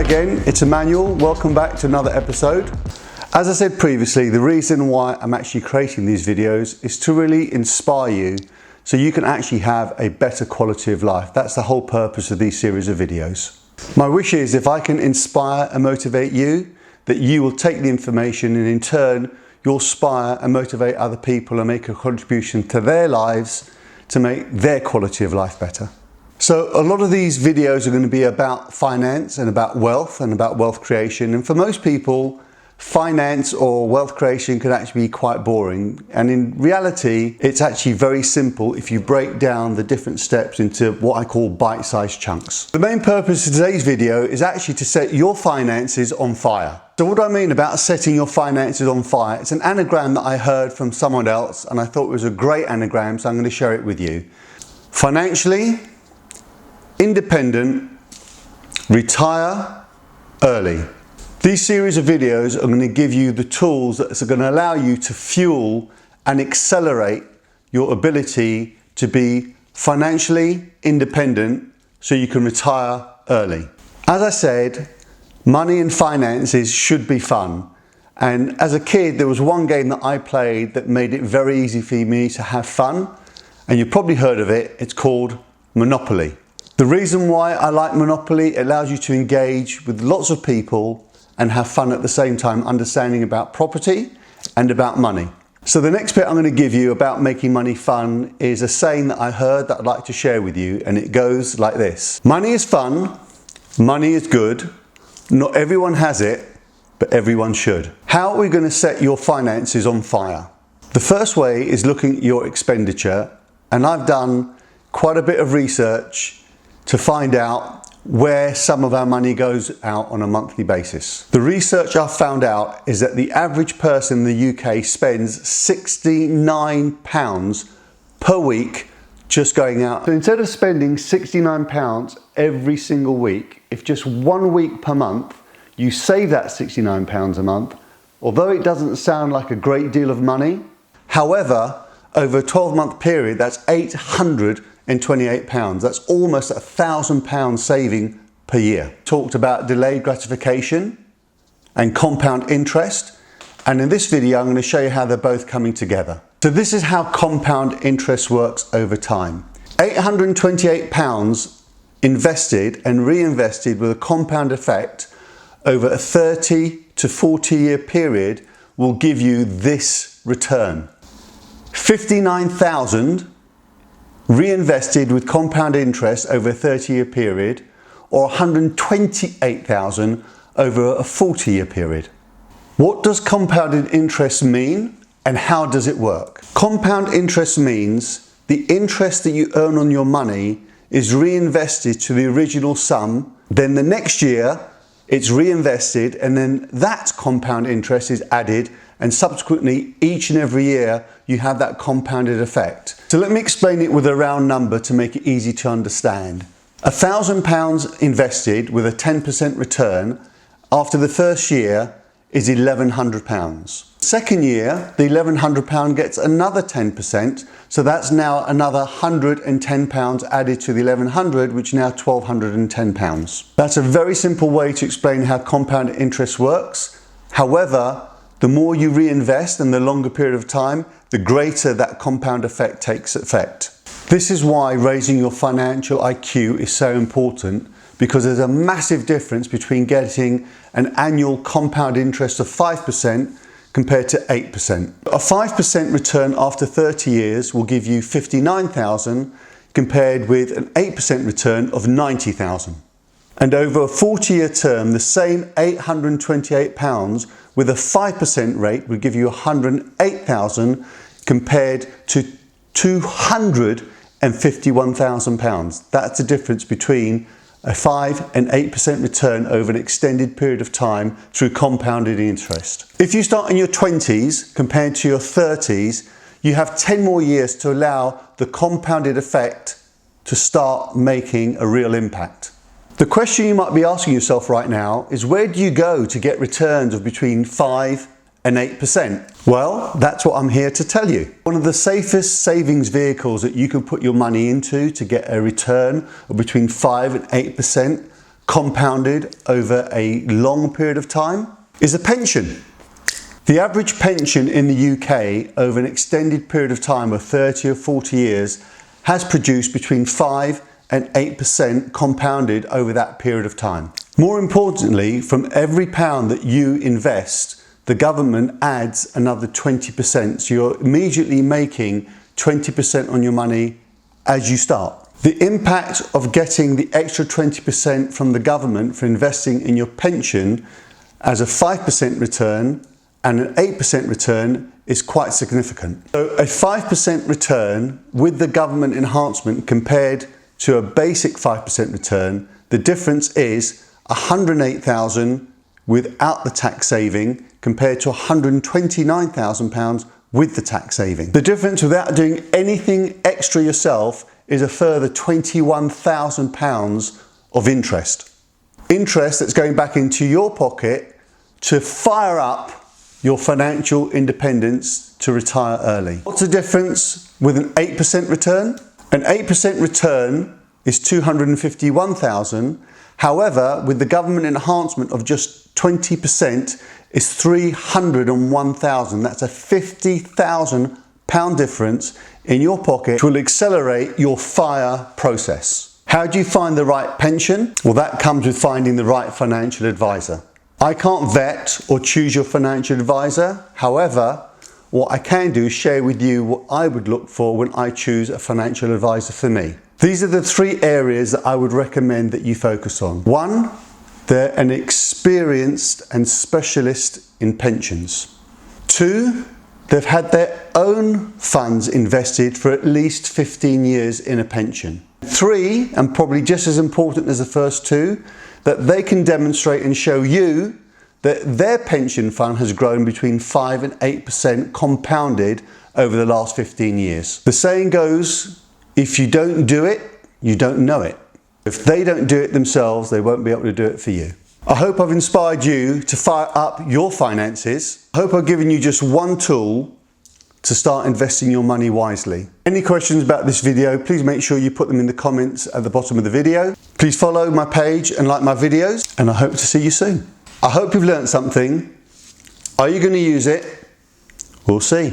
again, it's Emmanuel. Welcome back to another episode. As I said previously, the reason why I'm actually creating these videos is to really inspire you so you can actually have a better quality of life. That's the whole purpose of these series of videos. My wish is if I can inspire and motivate you, that you will take the information and in turn you'll inspire and motivate other people and make a contribution to their lives to make their quality of life better. So a lot of these videos are going to be about finance and about wealth creation, and for most people finance or wealth creation could actually be quite boring, and in reality it's actually very simple if you break down the different steps into what I call bite-sized chunks. The main purpose of today's video is actually to set your finances on fire. So what do I mean about setting your finances on fire? It's an anagram that I heard from someone else and I thought it was a great anagram, so I'm going to share it with you. Financially independent, retire early. These series of videos are going to give you the tools that are going to allow you to fuel and accelerate your ability to be financially independent so you can retire early. As I said, money and finances should be fun. And as a kid, there was one game that I played that made it very easy for me to have fun. And you've probably heard of it. It's called Monopoly. The reason why I like Monopoly, it allows you to engage with lots of people and have fun at the same time, understanding about property and about money. So the next bit I'm going to give you about making money fun is a saying that I heard that I'd like to share with you, and it goes like this. Money is fun, money is good, not everyone has it, but everyone should. How are we going to set your finances on fire? The first way is looking at your expenditure, and I've done quite a bit of research to find out where some of our money goes out on a monthly basis. The research I've found out is that the average person in the UK spends £69 per week just going out. So instead of spending £69 every single week, if just 1 week per month you save that £69 a month, although it doesn't sound like a great deal of money, however, over a 12-month period, that's £828. That's almost £1,000 saving per year. Talked about delayed gratification and compound interest. And in this video, I'm going to show you how they're both coming together. So this is how compound interest works over time. £828 invested and reinvested with a compound effect over a 30 to 40 year period will give you this return. 59,000 reinvested with compound interest over a 30-year period, or 128,000 over a 40-year period. What does compounded interest mean and how does it work? Compound interest means the interest that you earn on your money is reinvested to the original sum, then the next year it's reinvested, and then that compound interest is added, and subsequently each and every year you have that compounded effect. So let me explain it with a round number to make it easy to understand. £1,000 invested with a 10% return after the first year is £1,100. Second year, the £1,100 gets another 10%, so that's now another £110 added to the £1,100, which is now £1,210. That's a very simple way to explain how compound interest works. However, the more you reinvest and the longer period of time, the greater that compound effect takes effect. This is why raising your financial IQ is so important, because there's a massive difference between getting an annual compound interest of 5% compared to 8%. A 5% return after 30 years will give you 59,000 compared with an 8% return of 90,000. And over a 40-year term, the same £828 with a 5% rate would give you £108,000 compared to £251,000. That's the difference between a 5 and 8% return over an extended period of time through compounded interest. If you start in your 20s compared to your 30s, you have 10 more years to allow the compounded effect to start making a real impact. The question you might be asking yourself right now is, where do you go to get returns of between 5 and 8%? Well, that's what I'm here to tell you. One of the safest savings vehicles that you can put your money into to get a return of between 5 and 8% compounded over a long period of time is a pension. The average pension in the UK over an extended period of time of 30 or 40 years has produced between 5 and 8% compounded over that period of time. More importantly, from every pound that you invest, the government adds another 20%. So you're immediately making 20% on your money as you start. The impact of getting the extra 20% from the government for investing in your pension as a 5% return and an 8% return is quite significant. So a 5% return with the government enhancement compared to a basic 5% return, the difference is 108,000 without the tax saving compared to £129,000 with the tax saving. The difference without doing anything extra yourself is a further £21,000 of interest. Interest that's going back into your pocket to fire up your financial independence to retire early. What's the difference with an 8% return? An 8% return is 251,000. However, with the government enhancement of just 20% is 301,000. That's a £50,000 difference in your pocket, which will accelerate your FIRE process. How do you find the right pension? Well, that comes with finding the right financial advisor. I can't vet or choose your financial advisor. However, what I can do is share with you what I would look for when I choose a financial advisor for me. These are the 3 areas that I would recommend that you focus on. 1, they're an experienced and specialist in pensions. 2, they've had their own funds invested for at least 15 years in a pension. 3, and probably just as important as the first 2, that they can demonstrate and show you that their pension fund has grown between 5 and 8% compounded over the last 15 years. The saying goes, if you don't do it, you don't know it. If they don't do it themselves, they won't be able to do it for you. I hope I've inspired you to fire up your finances. I hope I've given you just one tool to start investing your money wisely. Any questions about this video, please make sure you put them in the comments at the bottom of the video. Please follow my page and like my videos, and I hope to see you soon. I hope you've learned something. Are you going to use it? We'll see.